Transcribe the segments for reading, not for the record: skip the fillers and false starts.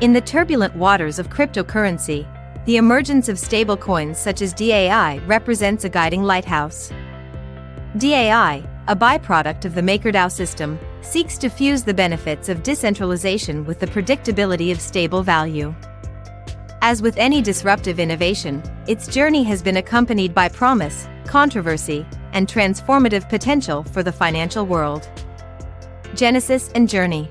In the turbulent waters of cryptocurrency, the emergence of stablecoins such as DAI represents a guiding lighthouse. DAI, a byproduct of the MakerDAO system, seeks to fuse the benefits of decentralization with the predictability of stable value. As with any disruptive innovation, its journey has been accompanied by promise, controversy, and transformative potential for the financial world. Genesis and journey.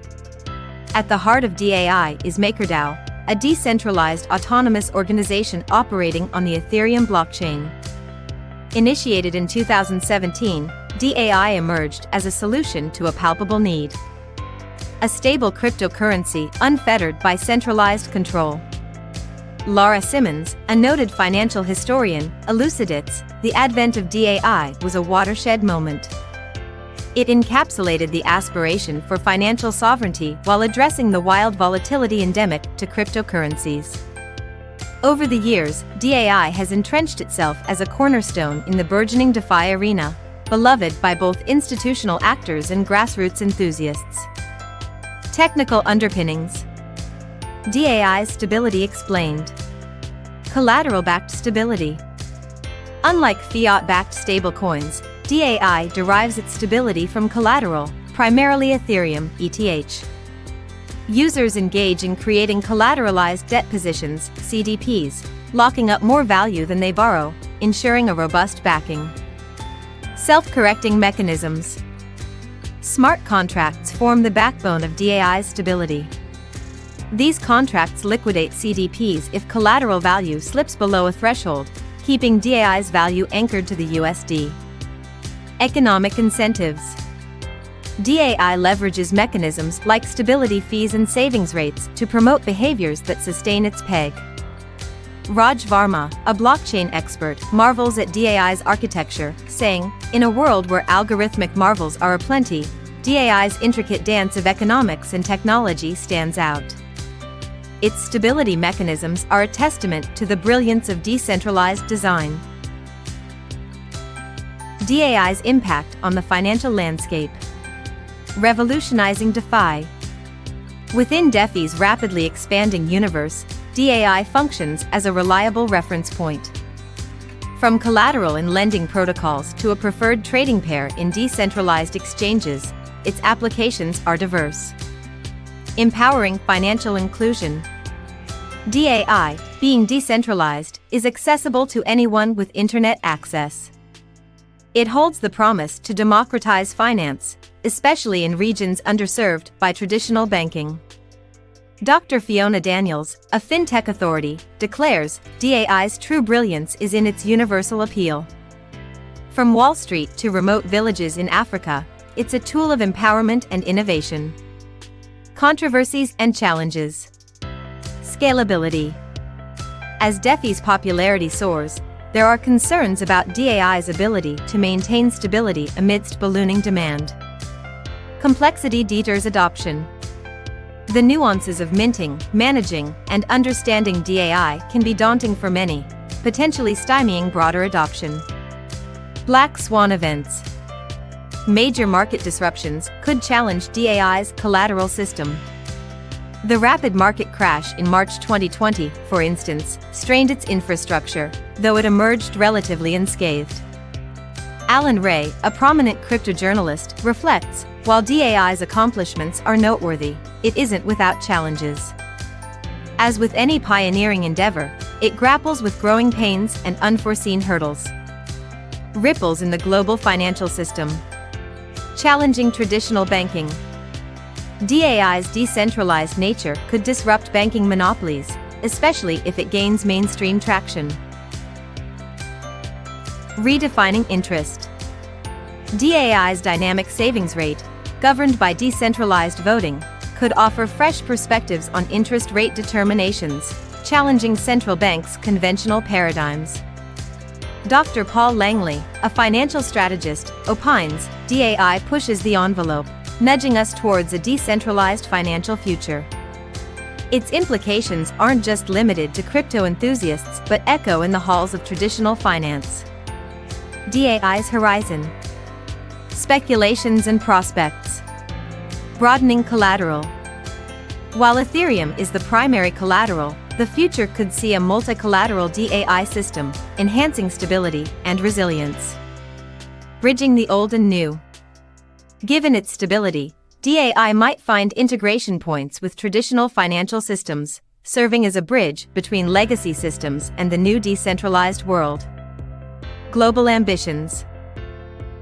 At the heart of DAI is MakerDAO, a decentralized autonomous organization operating on the Ethereum blockchain. Initiated in 2017, DAI emerged as a solution to a palpable need: a stable cryptocurrency unfettered by centralized control. Laura Simmons, a noted financial historian, elucidates, the advent of DAI was a watershed moment. It encapsulated the aspiration for financial sovereignty while addressing the wild volatility endemic to cryptocurrencies. Over the years, DAI has entrenched itself as a cornerstone in the burgeoning DeFi arena, beloved by both institutional actors and grassroots enthusiasts. Technical underpinnings. DAI's stability explained. Collateral-backed stability. Unlike fiat-backed stablecoins, DAI derives its stability from collateral, primarily Ethereum, ETH. Users engage in creating collateralized debt positions, CDPs, locking up more value than they borrow, ensuring a robust backing. Self-correcting mechanisms. Smart contracts form the backbone of DAI's stability. These contracts liquidate CDPs if collateral value slips below a threshold, keeping DAI's value anchored to the USD. Economic incentives. DAI leverages mechanisms like stability fees and savings rates to promote behaviors that sustain its peg. Raj Varma, a blockchain expert, marvels at DAI's architecture, saying, "In a world where algorithmic marvels are aplenty, DAI's intricate dance of economics and technology stands out." Its stability mechanisms are a testament to the brilliance of decentralized design. DAI's impact on the financial landscape. Revolutionizing DeFi. Within DeFi's rapidly expanding universe, DAI functions as a reliable reference point. From collateral and lending protocols to a preferred trading pair in decentralized exchanges, its applications are diverse. Empowering financial inclusion. DAI, being decentralized, is accessible to anyone with internet access. It holds the promise to democratize finance, especially in regions underserved by traditional banking. Dr. Fiona Daniels, a fintech authority, declares DAI's true brilliance is in its universal appeal. From Wall Street to remote villages in Africa, it's a tool of empowerment and innovation. Controversies and challenges. Scalability. As DeFi's popularity soars, there are concerns about DAI's ability to maintain stability amidst ballooning demand. Complexity deters adoption. The nuances of minting, managing, and understanding DAI can be daunting for many, potentially stymieing broader adoption. Black swan events. Major market disruptions could challenge DAI's collateral system. The rapid market crash in March 2020, for instance, strained its infrastructure, though it emerged relatively unscathed. Alan Ray, a prominent cryptojournalist, reflects, while DAI's accomplishments are noteworthy, it isn't without challenges. As with any pioneering endeavor, it grapples with growing pains and unforeseen hurdles. Ripples in the global financial system. Challenging traditional banking. DAI's decentralized nature could disrupt banking monopolies, especially if it gains mainstream traction. Redefining interest. DAI's dynamic savings rate, governed by decentralized voting, could offer fresh perspectives on interest rate determinations, challenging central banks' conventional paradigms. Dr. Paul Langley, a financial strategist, opines, DAI pushes the envelope, nudging us towards a decentralized financial future. Its implications aren't just limited to crypto enthusiasts but echo in the halls of traditional finance. DAI's horizon. Speculations and prospects. Broadening collateral. While Ethereum is the primary collateral, the future could see a multi-collateral DAI system, enhancing stability and resilience. Bridging the old and new. Given its stability, DAI might find integration points with traditional financial systems, serving as a bridge between legacy systems and the new decentralized world. Global ambitions.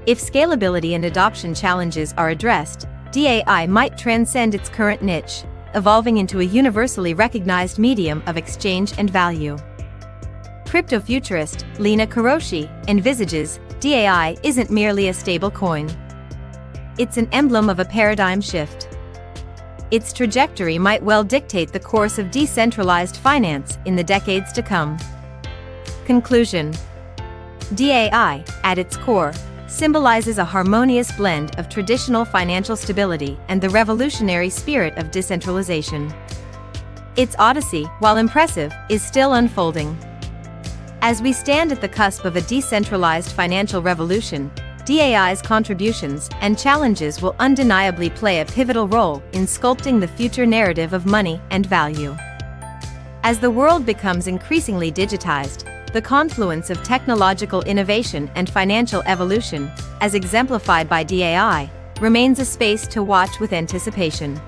If scalability and adoption challenges are addressed, DAI might transcend its current niche, evolving into a universally recognized medium of exchange and value. Crypto futurist Lena Kuroshi envisages DAI isn't merely a stablecoin. It's an emblem of a paradigm shift. Its trajectory might well dictate the course of decentralized finance in the decades to come. Conclusion. DAI, at its core, symbolizes a harmonious blend of traditional financial stability and the revolutionary spirit of decentralization. Its odyssey, while impressive, is still unfolding. As we stand at the cusp of a decentralized financial revolution, DAI's contributions and challenges will undeniably play a pivotal role in sculpting the future narrative of money and value. As the world becomes increasingly digitized, the confluence of technological innovation and financial evolution, as exemplified by DAI, remains a space to watch with anticipation.